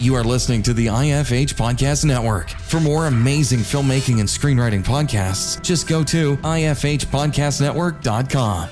You are listening to the IFH Podcast Network. For more amazing filmmaking and screenwriting podcasts, just go to ifhpodcastnetwork.com.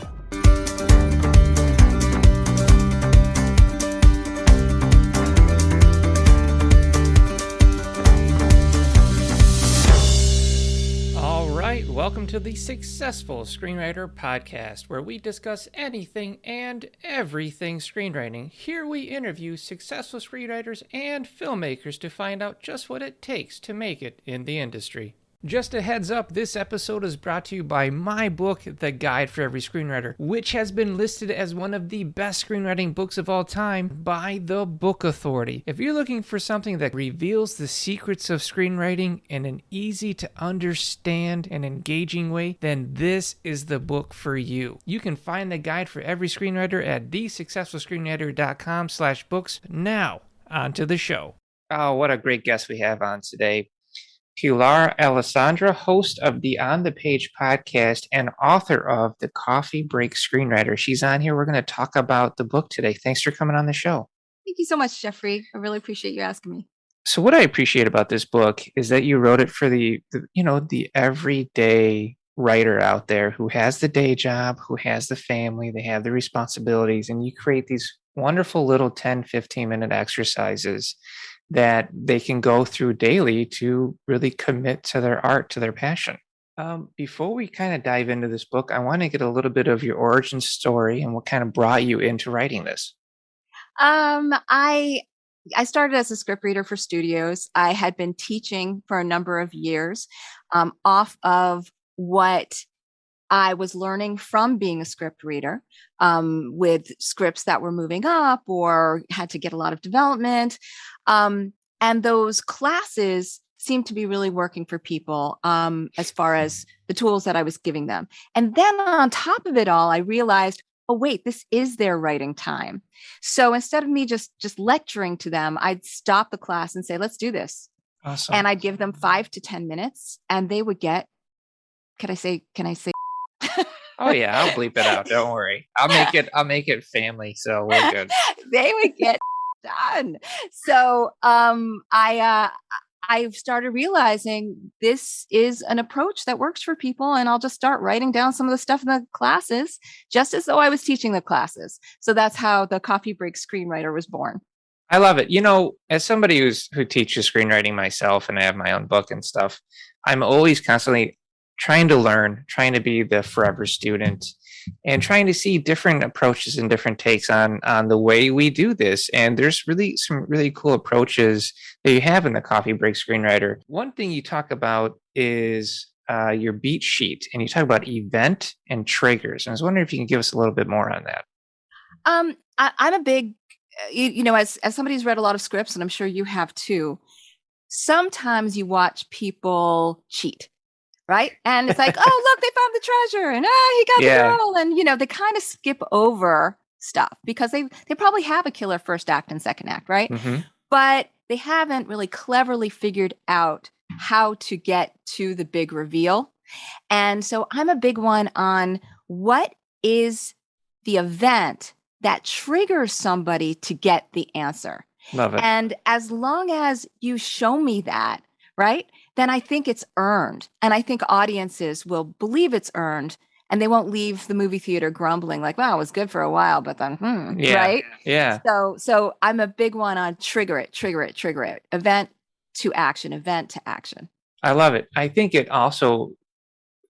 Welcome to the Successful Screenwriter Podcast, where we discuss anything and everything screenwriting. Here we interview successful screenwriters and filmmakers to find out just what it takes to make it in the industry. Just a heads up, this episode is brought to you by my book, The Guide for Every Screenwriter, which has been listed as one of the best screenwriting books of all time by the Book Authority. If you're looking for something that reveals the secrets of screenwriting in an easy to understand and engaging way, then this is the book for you. You can find The Guide for Every Screenwriter at thesuccessfulscreenwriter.com/books. Now, on to the show. Oh, what a great guest we have on today. Pilar Alessandra, host of the On the Page podcast and author of the Coffee Break Screenwriter. She's on here. We're going to talk about the book today. Thanks for coming on the show. Thank you so much, Geoffrey. I really appreciate you asking me. So what I appreciate about this book is that you wrote it for the everyday writer out there who has the day job, who has the family, they have the responsibilities, and you create these wonderful little 10, 15-minute exercises that they can go through daily to really commit to their art, to their passion. Before we kind of dive into this book, I want to get a little bit of your origin story and what kind of brought you into writing this. I started as a script reader for studios. I had been teaching for a number of years off of what I was learning from being a script reader with scripts that were moving up or had to get a lot of development. And those classes seemed to be really working for people as far as the tools that I was giving them. And then on top of it all, I realized, oh, wait, this is their writing time. So instead of me just lecturing to them, I'd stop the class and say, let's do this. Awesome. And I'd give them 5 to 10 minutes and they would get, can I say? Oh yeah, I'll bleep it out. Don't worry. I'll make it family. So we're good. They would get done. So I started realizing this is an approach that works for people, and I'll just start writing down some of the stuff in the classes, just as though I was teaching the classes. So that's how the Coffee Break Screenwriter was born. I love it. You know, as somebody who teaches screenwriting myself, and I have my own book and stuff, I'm always constantly trying to learn, trying to be the forever student, and trying to see different approaches and different takes on the way we do this. And there's really some really cool approaches that you have in the Coffee Break Screenwriter. One thing you talk about is your beat sheet, and you talk about event and triggers. And I was wondering if you can give us a little bit more on that. I'm a big, as somebody who's read a lot of scripts, and I'm sure you have too, sometimes you watch people cheat. Right. And it's like, oh, look, they found the treasure and he got the girl. And, they kind of skip over stuff because they probably have a killer first act and second act. Right. Mm-hmm. But they haven't really cleverly figured out how to get to the big reveal. And so I'm a big one on what is the event that triggers somebody to get the answer. Love it. And as long as you show me that, right, then I think it's earned. And I think audiences will believe it's earned, and they won't leave the movie theater grumbling like, wow, it was good for a while, but then, right? Yeah. So I'm a big one on trigger it. Event to action. I love it. I think it also,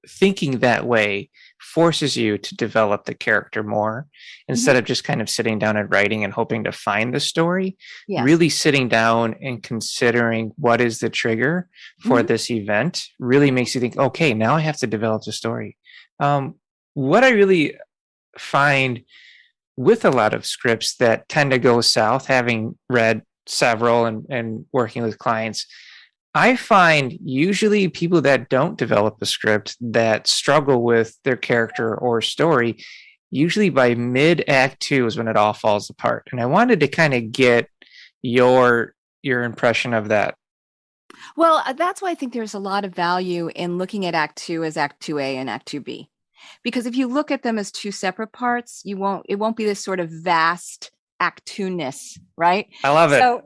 thinking that way forces you to develop the character more instead of just kind of sitting down and writing and hoping to find the story. Yes. Really sitting down and considering what is the trigger for this event really makes you think, okay, now I have to develop the story. What I really find with a lot of scripts that tend to go south, having read several and working with clients, I find usually people that don't develop a script that struggle with their character or story, usually by mid-act 2 is when it all falls apart. And I wanted to kind of get your impression of that. Well, that's why I think there's a lot of value in looking at Act 2 as Act 2A and Act 2B. Because if you look at them as two separate parts, it won't be this sort of vast Act 2-ness, right? I love it. So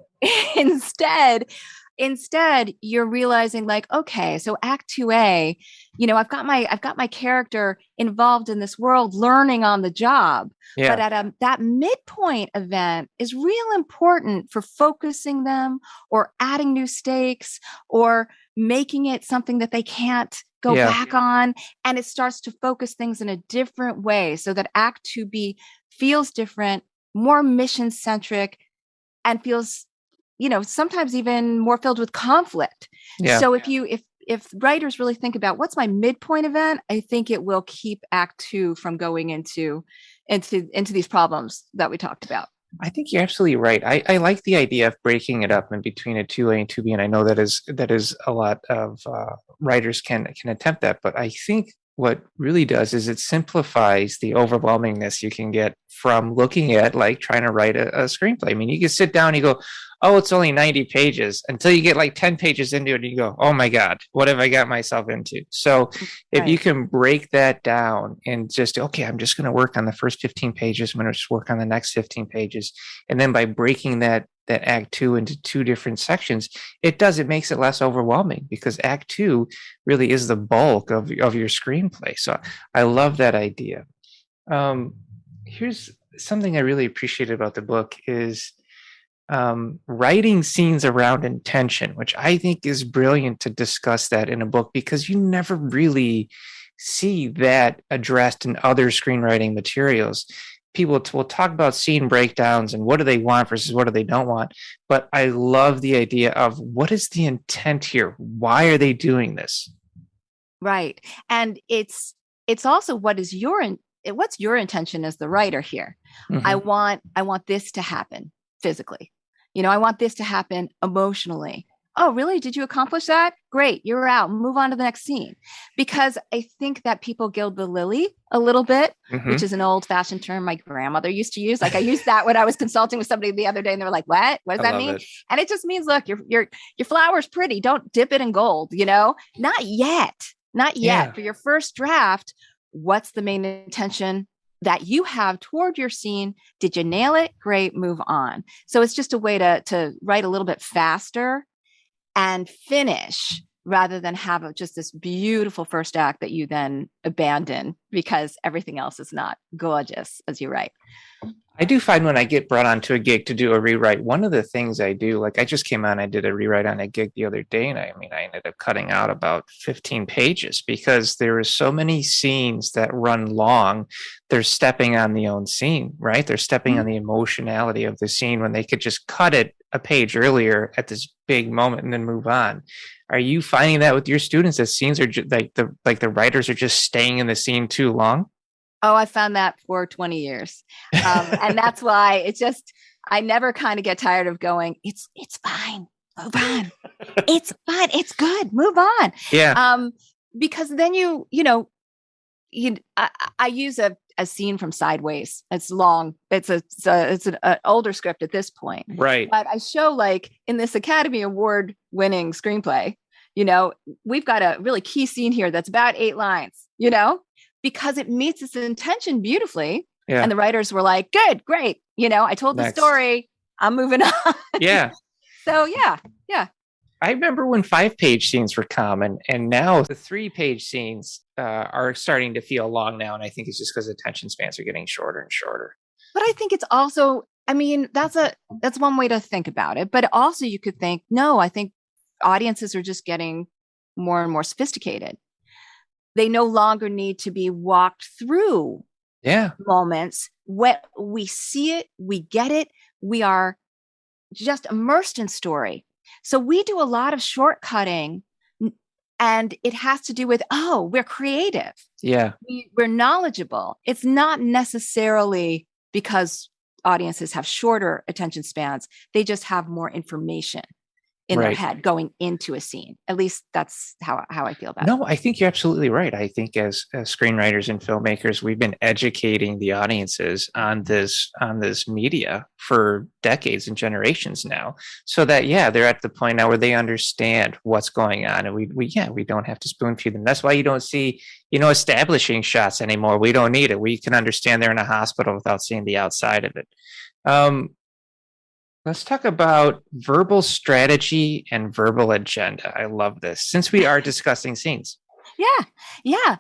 instead you're realizing like, okay, so act 2A, I've got my character involved in this world learning on the job. Yeah. But at that midpoint event is real important for focusing them or adding new stakes or making it something that they can't go back on. And it starts to focus things in a different way so that Act 2B feels different, more mission centric, and feels, sometimes even more filled with conflict. Yeah. So if writers really think about what's my midpoint event, I think it will keep Act 2 from going into these problems that we talked about. I think you're absolutely right. I like the idea of breaking it up in between a 2A and 2B, and I know that is a lot of writers can attempt that. But I think what really does is it simplifies the overwhelmingness you can get from looking at like trying to write a screenplay. I mean, you can sit down and you go, oh, it's only 90 pages until you get like 10 pages into it and you go, oh my God, what have I got myself into? So if you can break that down and just, okay, I'm just going to work on the first 15 pages. I'm going to just work on the next 15 pages. And then by breaking that Act 2 into two different sections, it makes it less overwhelming because Act 2 really is the bulk of your screenplay. So I love that idea. Here's something I really appreciated about the book is writing scenes around intention, which I think is brilliant to discuss that in a book because you never really see that addressed in other screenwriting materials. People will talk about scene breakdowns and what do they want versus what do they don't want. But I love the idea of what is the intent here? Why are they doing this? Right. And it's also what's your intention as the writer here? Mm-hmm. I want this to happen physically. I want this to happen emotionally. Oh, really? Did you accomplish that? Great. You're out. Move on to the next scene. Because I think that people gild the lily a little bit, mm-hmm. which is an old fashioned term my grandmother used to use. Like I used that when I was consulting with somebody the other day and they were like, what does that mean? It. And it just means, look, your flower's pretty. Don't dip it in gold, Not yet. Yeah. For your first draft, what's the main intention that you have toward your scene? Did you nail it? Great, move on. So it's just a way to write a little bit faster and finish rather than have just this beautiful first act that you then abandon because everything else is not gorgeous as you write. I do find when I get brought onto a gig to do a rewrite, one of the things I do, like I just came on, I did a rewrite on a gig the other day, and I ended up cutting out about 15 pages because there are so many scenes that run long. They're stepping on the own scene, right? They're stepping on the emotionality of the scene when they could just cut it a page earlier at this big moment and then move on. Are you finding that with your students that scenes are like the writers are just staying in the scene too long? Oh, I found that for 20 years. And that's why I never kind of get tired of going, it's fine, move on. It's fine. It's good. Move on. Yeah. Because then I use a scene from Sideways. It's long. It's an older script at this point. Right. But I show like in this Academy Award winning screenplay, we've got a really key scene here that's about 8 lines, because it meets its intention beautifully. Yeah. And the writers were like, good, great. I told the story. I'm moving on. Yeah. So yeah. I remember when 5-page scenes were common, and now the 3-page scenes are starting to feel long now. And I think it's just because attention spans are getting shorter and shorter. But I think it's also, that's one way to think about it. But also you could think, no, I think audiences are just getting more and more sophisticated. They no longer need to be walked through moments. When we see it, we get it. We are just immersed in story. So we do a lot of shortcutting, and it has to do with, we're creative. Yeah. We're knowledgeable. It's not necessarily because audiences have shorter attention spans. They just have more information in their head going into a scene. At least that's how I feel about it. No, I think you're absolutely right. I think as screenwriters and filmmakers, we've been educating the audiences on this media for decades and generations now, so that they're at the point now where they understand what's going on, and we don't have to spoon feed them. That's why you don't see establishing shots anymore. We don't need it. We can understand they're in a hospital without seeing the outside of it. Let's talk about verbal strategy and verbal agenda. I love this since we are discussing scenes. Yeah. Yeah.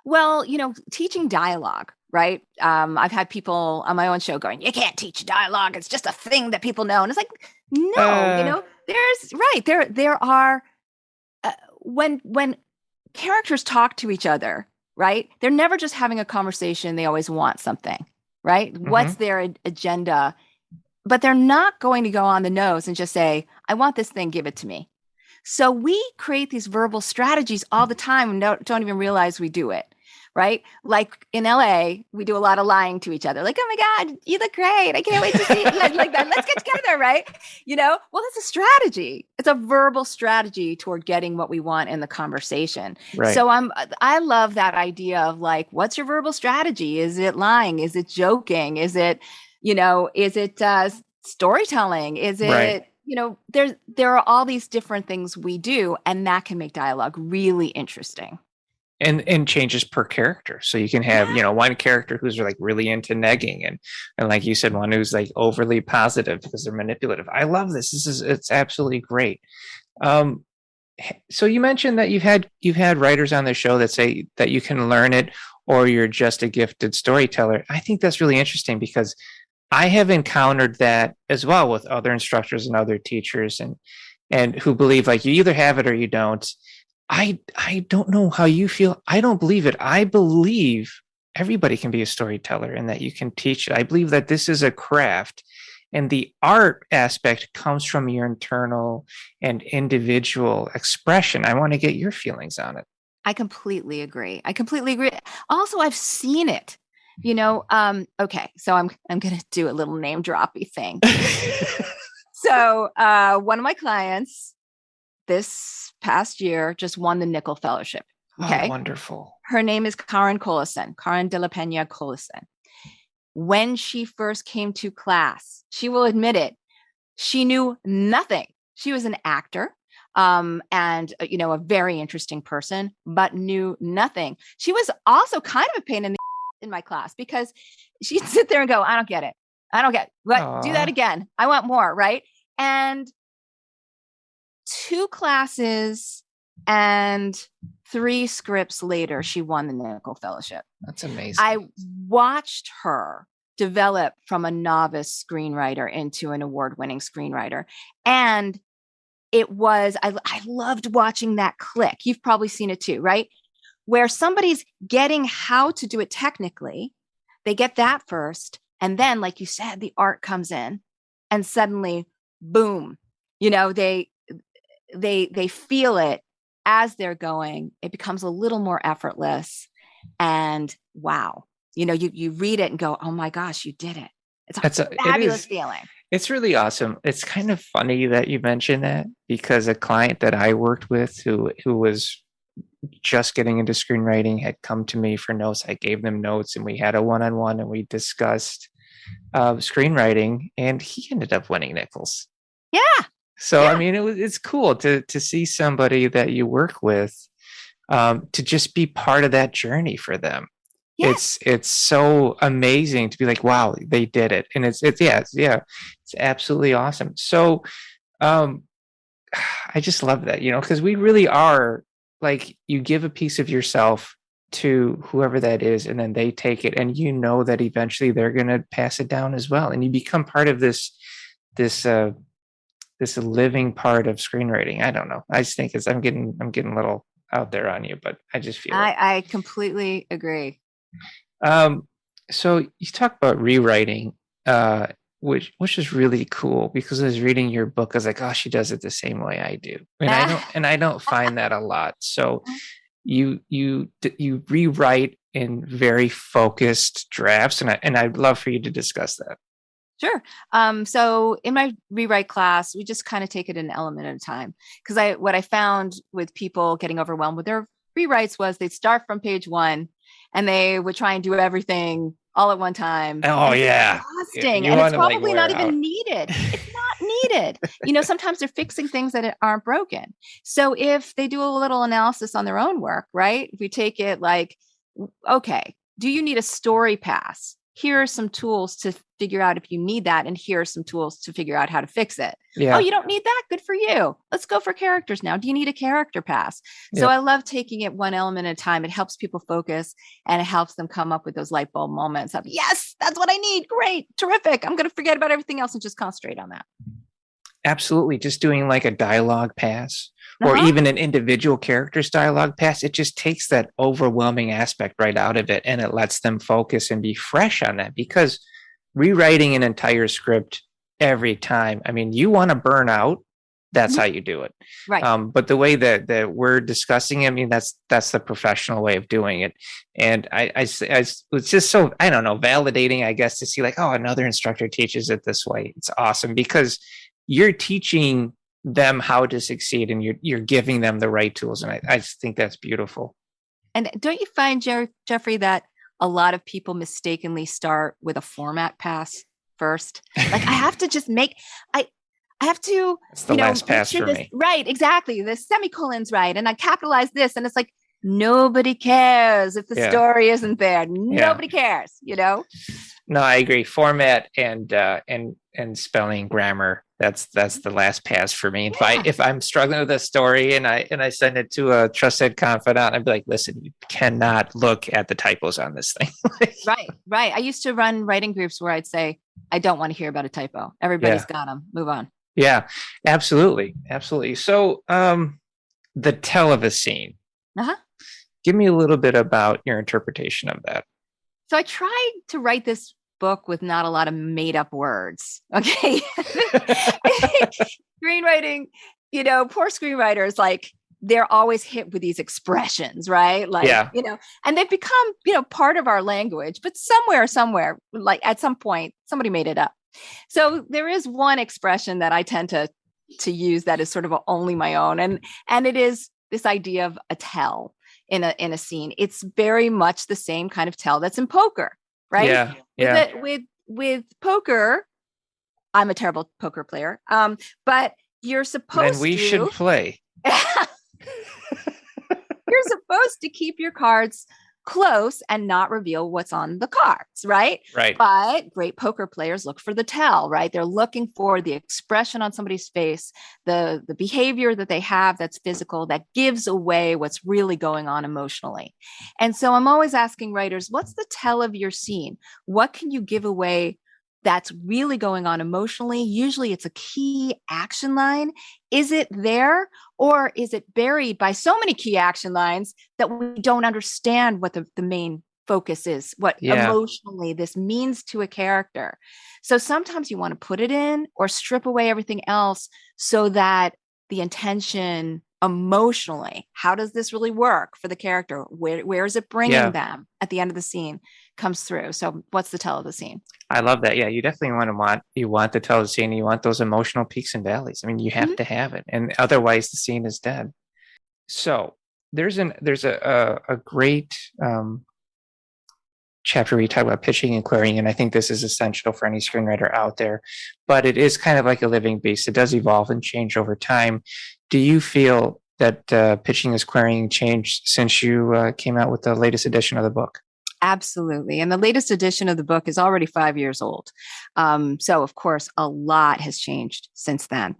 Well, teaching dialogue, right? I've had people on my own show going, you can't teach dialogue. It's just a thing that people know. And it's like, no, there are, when characters talk to each other, right? They're never just having a conversation. They always want something, right? Mm-hmm. What's their agenda? But they're not going to go on the nose and just say, I want this thing, give it to me. So we create these verbal strategies all the time and don't even realize we do it, right? Like in LA, we do a lot of lying to each other. Like, oh my God, you look great. I can't wait to see you. Like that. Let's get together, right? Well, that's a strategy. It's a verbal strategy toward getting what we want in the conversation. Right. So I love that idea of like, what's your verbal strategy? Is it lying? Is it joking? Is it, storytelling? Is it, right. There are all these different things we do, and that can make dialogue really interesting. And changes per character. So you can have, one character who's like really into negging and like you said, one who's like overly positive because they're manipulative. I love this. It's absolutely great. So you mentioned that you've had writers on the show that say that you can learn it or you're just a gifted storyteller. I think that's really interesting because I have encountered that as well with other instructors and other teachers and who believe like you either have it or you don't. I don't know how you feel. I don't believe it. I believe everybody can be a storyteller and that you can teach it. I believe that this is a craft and the art aspect comes from your internal and individual expression. I want to get your feelings on it. I completely agree. Also, I've seen it. Okay, so I'm going to do a little name droppy thing. So one of my clients this past year just won the Nickel Fellowship. Okay. Oh, wonderful. Her name is Karen de la Peña Collison. When she first came to class, she will admit it, she knew nothing. She was an actor and a very interesting person, but knew nothing. She was also kind of a pain in my class because she'd sit there and go, I don't get it. What? Do that again. I want more. Right. And 2 classes and 3 scripts later, she won the Nickel Fellowship. That's amazing. I watched her develop from a novice screenwriter into an award-winning screenwriter. And it was, I loved watching that click. You've probably seen it too, right? Where somebody's getting how to do it technically, they get that first. And then, like you said, the art comes in and suddenly, boom, they feel it as they're going. It becomes a little more effortless. And wow, you read it and go, oh my gosh, you did it. It's a fabulous feeling. It's really awesome. It's kind of funny that you mentioned that because a client that I worked with who was just getting into screenwriting had come to me for notes. I gave them notes and we had a one-on-one and we discussed screenwriting and he ended up winning Nichols. Yeah. So, yeah. I mean, it's cool to see somebody that you work with to just be part of that journey for them. Yeah. It's so amazing to be like, wow, they did it. And it's absolutely awesome. So I just love that, because we really are like, you give a piece of yourself to whoever that is, and then they take it and that eventually they're going to pass it down as well. And you become part of this living part of screenwriting. I don't know. I just think I'm getting a little out there on you, but I just feel I completely agree. So you talk about rewriting, which is really cool because I was reading your book. I was like, oh, she does it the same way I do. And I don't find that a lot. So you rewrite in very focused drafts. And I'd love for you to discuss that. Sure. So in my rewrite class, we just kind of take it an element at a time. Because what I found with people getting overwhelmed with their rewrites was they'd start from page 1 and they would try and do everything all at one time. Oh, yeah. Exhausting. And it's probably not even needed. It's not needed. Sometimes they're fixing things that aren't broken. So if they do a little analysis on their own work, right? If we take it like, okay, do you need a story pass here are some tools to figure out if you need that. And here are some tools to figure out how to fix it. Yeah. Oh, you don't need that? Good for you. Let's go for characters now. Do you need a character pass? So Yep. I love taking it one element at a time. It helps people focus and it helps them come up with those light bulb moments of, yes, that's what I need. Great. Terrific. I'm going to forget about everything else and just concentrate on that. Absolutely. Just doing like a dialogue pass or even an individual character's dialogue pass, it just takes that overwhelming aspect right out of it and it lets them focus and be fresh on that, because rewriting an entire script every time, I mean, you want to burn out. That's how you do it. Right. But the way that we're discussing it, I mean, that's the professional way of doing it. And I it's just so, I don't know, validating, I guess, to see like, oh, another instructor teaches it this way. It's awesome because you're teaching them how to succeed and you're giving them the right tools. And I just think that's beautiful. And don't you find, Geoffrey, that a lot of people mistakenly start with a format pass first? Like I have to just I have to, it's the last pass for me. Right, exactly. The semicolon's right. And I capitalize this. And it's like, nobody cares if the story isn't there. Nobody cares, you know? No, I agree. Format and spelling, grammar. That's the last pass for me. If I'm struggling with a story and I send it to a trusted confidant, I'd be like, listen, you cannot look at the typos on this thing. Right. I used to run writing groups where I'd say, I don't want to hear about a typo. Everybody's got them. Move on. Yeah, absolutely. So, the tell of a scene. Give me a little bit about your interpretation of that. So I tried to write this book with not a lot of made up words. Okay. Screenwriting, poor screenwriters, like they're always hit with these expressions, right? Like, and they've become, part of our language, but somewhere, like at some point, somebody made it up. So there is one expression that I tend to use that is sort of only my own. And it is this idea of a tell in a scene. It's very much the same kind of tell that's in poker, right? Yeah. With poker, I'm a terrible poker player. But you're supposed to. Then we should play. You're supposed to keep your cards close and not reveal what's on the cards, right? Right. But great poker players look for the tell, right? They're looking for the expression on somebody's face, the behavior that they have that's physical, that gives away what's really going on emotionally. And so I'm always asking writers, what's the tell of your scene? What can you give away that's really going on emotionally? Usually it's a key action line. Is it there, or is it buried by so many key action lines that we don't understand what the main focus is, what emotionally this means to a character? So sometimes you want to put it in or strip away everything else so that the intention emotionally, how does this really work for the character? Where is it bringing them at the end of the scene comes through. So what's the tell of the scene? I love that. Yeah, you definitely want to tell the scene. You want those emotional peaks and valleys. I mean, you have to have it, and otherwise the scene is dead. So there's a great chapter where you talk about pitching and querying, and I think this is essential for any screenwriter out there. But it is kind of like a living beast. It does evolve and change over time. Do you feel that pitching and querying changed since you came out with the latest edition of the book? Absolutely. And the latest edition of the book is already 5 years old. So, of course, a lot has changed since then.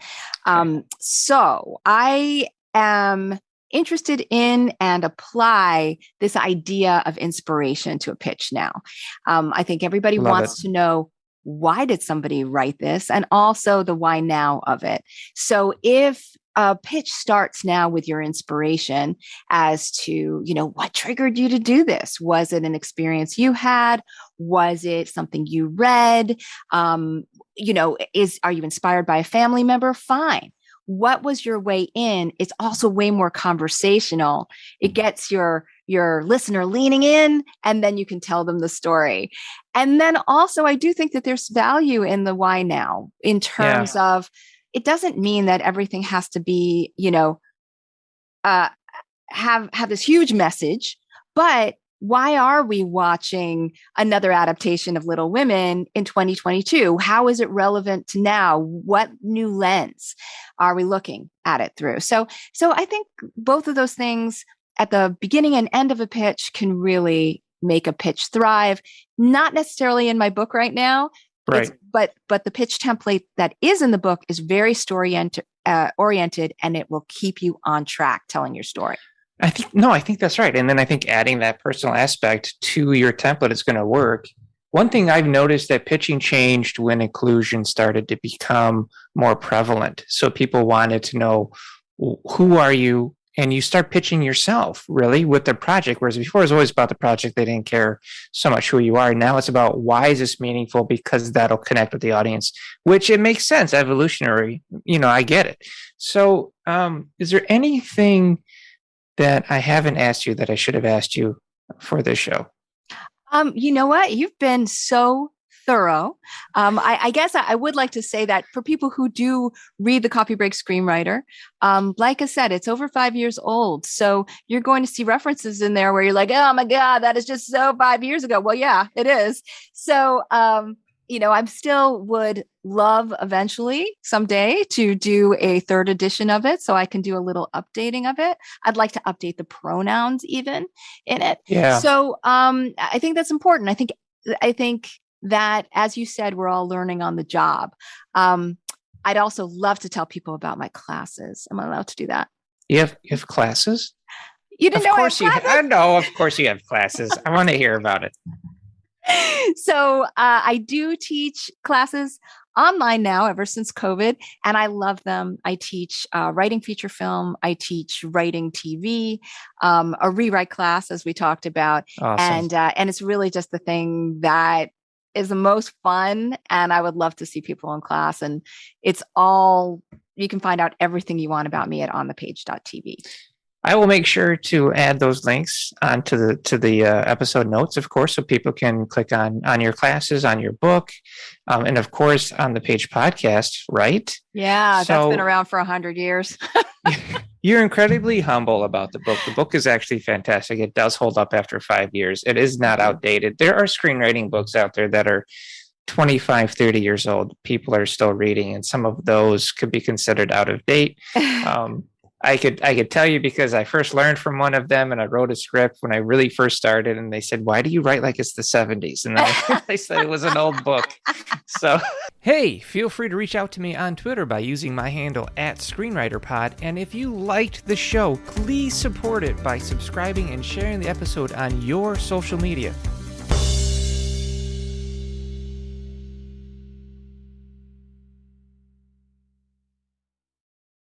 So I am interested in and apply this idea of inspiration to a pitch now. I think everybody wants to know, why did somebody write this? And also the why now of it. So if a pitch starts now with your inspiration as to, what triggered you to do this? Was it an experience you had? Was it something you read? Are you inspired by a family member? Fine. What was your way in? It's also way more conversational. It gets your listener leaning in, and then you can tell them the story. And then also, I do think that there's value in the why now in terms of, it doesn't mean that everything has to be, have this huge message, but why are we watching another adaptation of Little Women in 2022? How is it relevant to now? What new lens are we looking at it through? So I think both of those things at the beginning and end of a pitch can really make a pitch thrive. Not necessarily in my book right now, Right. but the pitch template that is in the book is very oriented, and it will keep you on track telling your story. I think that's right. And then I think adding that personal aspect to your template is going to work. One thing I've noticed that pitching changed when inclusion started to become more prevalent. So people wanted to know, who are you? And you start pitching yourself really with the project. Whereas before it was always about the project. They didn't care so much who you are. Now it's about, why is this meaningful? Because that'll connect with the audience, which it makes sense. Evolutionary, I get it. So is there anything that I haven't asked you that I should have asked you for this show? You know what? You've been so thorough. I guess I would like to say that for people who do read the Coffee Break Screenwriter, like I said, it's over 5 years old. So you're going to see references in there where you're like, oh my God, that is just so 5 years ago. Well, yeah, it is. So, I still would love eventually someday to do a third edition of it, so I can do a little updating of it. I'd like to update the pronouns even in it. Yeah. So I think that's important. I think that, as you said, we're all learning on the job. I'd also love to tell people about my classes. Am I allowed to do that? You have classes? You didn't know I have classes? I know, of course you have classes. I want to hear about it. So I do teach classes online now ever since COVID, and I love them. I teach writing feature film. I teach writing TV, a rewrite class, as we talked about. Awesome. And it's really just the thing that is the most fun. And I would love to see people in class. And it's all, you can find out everything you want about me at onthepage.tv. I will make sure to add those links onto the episode notes, of course, so people can click on your classes, on your book, and of course on the Page podcast, right? Yeah, that's been around for 100 years. You're incredibly humble about the book. The book is actually fantastic. It does hold up after 5 years. It is not outdated. There are screenwriting books out there that are 25, 30 years old. People are still reading, and some of those could be considered out of date. I could tell you because I first learned from one of them, and I wrote a script when I really first started, and they said, "Why do you write like it's the 70s?" And I said it was an old book. So, hey, feel free to reach out to me on Twitter by using my handle @ScreenwriterPod. And if you liked the show, please support it by subscribing and sharing the episode on your social media.